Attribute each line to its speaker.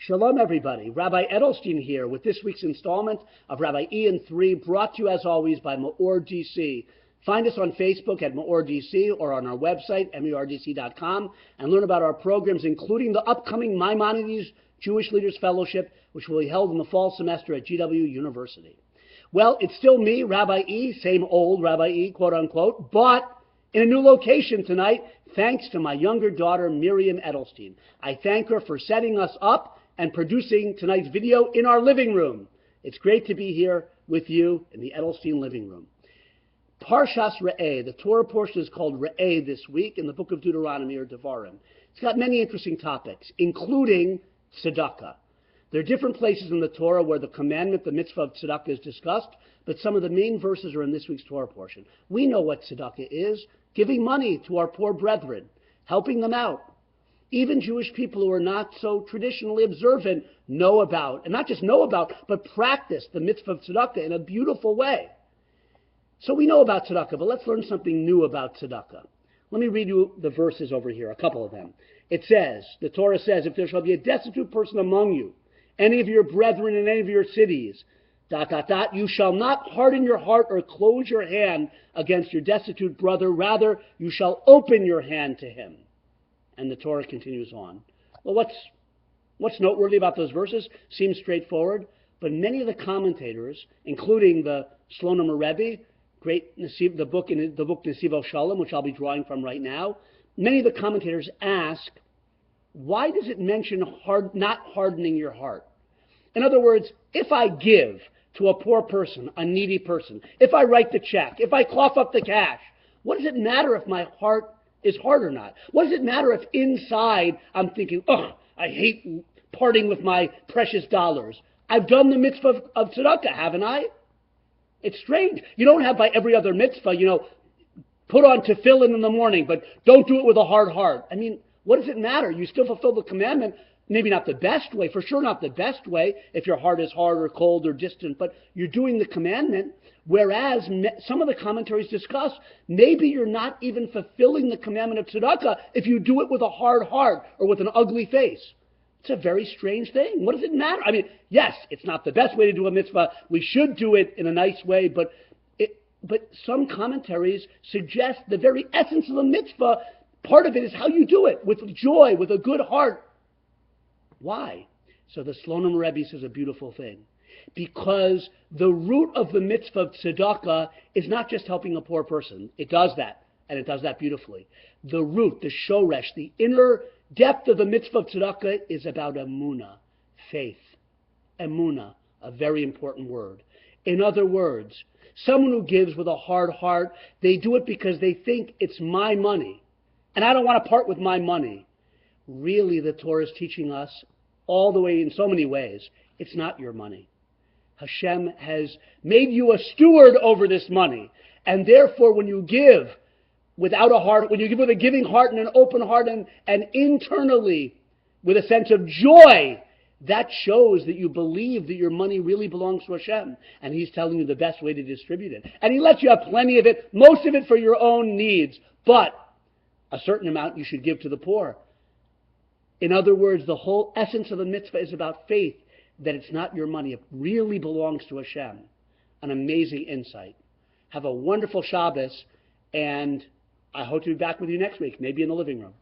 Speaker 1: Shalom, everybody. Rabbi Edelstein here with this week's installment of Rabbi Ian 3, brought to you as always by MEOR DC. Find us on Facebook at MEOR DC or on our website, MEORDC.com, and learn about our programs, including the upcoming Maimonides Jewish Leaders Fellowship, which will be held in the fall semester at GW University. Well, it's still me, Rabbi E, same old Rabbi E, quote unquote, but in a new location tonight, thanks to my younger daughter, Miriam Edelstein. I thank her for setting us up and producing tonight's video in our living room. It's great to be here with you in the Edelstein living room. Parshas Re'eh, the Torah portion is called Re'eh this week in the book of Deuteronomy or Devarim. It's got many interesting topics, including tzedaka. There are different places in the Torah where the commandment, the mitzvah of tzedaka is discussed, but some of the main verses are in this week's Torah portion. We know what tzedaka is, giving money to our poor brethren, helping them out. Even Jewish people who are not so traditionally observant know about, and not just know about, but practice the mitzvah of tzedakah in a beautiful way. So we know about tzedakah, but let's learn something new about tzedakah. Let me read you the verses over here, a couple of them. It says, the Torah says, if there shall be a destitute person among you, any of your brethren in any of your cities, ... you shall not harden your heart or close your hand against your destitute brother. Rather, you shall open your hand to him. And the Torah continues on. Well, what's noteworthy about those verses? Seems straightforward, but many of the commentators, including the Shlomo Rabbi, the book Nesivo Shalom, which I'll be drawing from right now, many of the commentators ask, why does it mention not hardening your heart? In other words, if I give to a poor person, a needy person, if I write the check, if I cough up the cash, what does it matter if my heart is hard or not? What does it matter if inside I'm thinking, oh, I hate parting with my precious dollars? I've done the mitzvah of tzedakah, haven't I? It's strange. You don't have by every other mitzvah, put on tefillin in the morning, but don't do it with a hard heart. I mean, what does it matter? You still fulfill the commandment. Maybe not the best way, for sure not the best way if your heart is hard or cold or distant, but you're doing the commandment. Whereas some of the commentaries discuss, maybe you're not even fulfilling the commandment of tzedakah if you do it with a hard heart or with an ugly face. It's a very strange thing. What does it matter? I mean, yes, it's not the best way to do a mitzvah. We should do it in a nice way, but some commentaries suggest the very essence of a mitzvah, part of it is how you do it, with joy, with a good heart. Why? So the Shlomo Rebbe says a beautiful thing. Because the root of the mitzvah of tzedakah is not just helping a poor person. It does that, and it does that beautifully. The root, the shoresh, the inner depth of the mitzvah of tzedakah is about emunah, faith. Emunah, a very important word. In other words, someone who gives with a hard heart, they do it because they think it's my money, and I don't want to part with my money. Really, the Torah is teaching us all the way in so many ways, it's not your money. Hashem has made you a steward over this money. And therefore, when you give without a heart, when you give with a giving heart and an open heart and internally with a sense of joy, that shows that you believe that your money really belongs to Hashem. And He's telling you the best way to distribute it. And He lets you have plenty of it, most of it for your own needs. But a certain amount you should give to the poor. In other words, the whole essence of the mitzvah is about faith, that it's not your money. It really belongs to Hashem. An amazing insight. Have a wonderful Shabbos, and I hope to be back with you next week, maybe in the living room.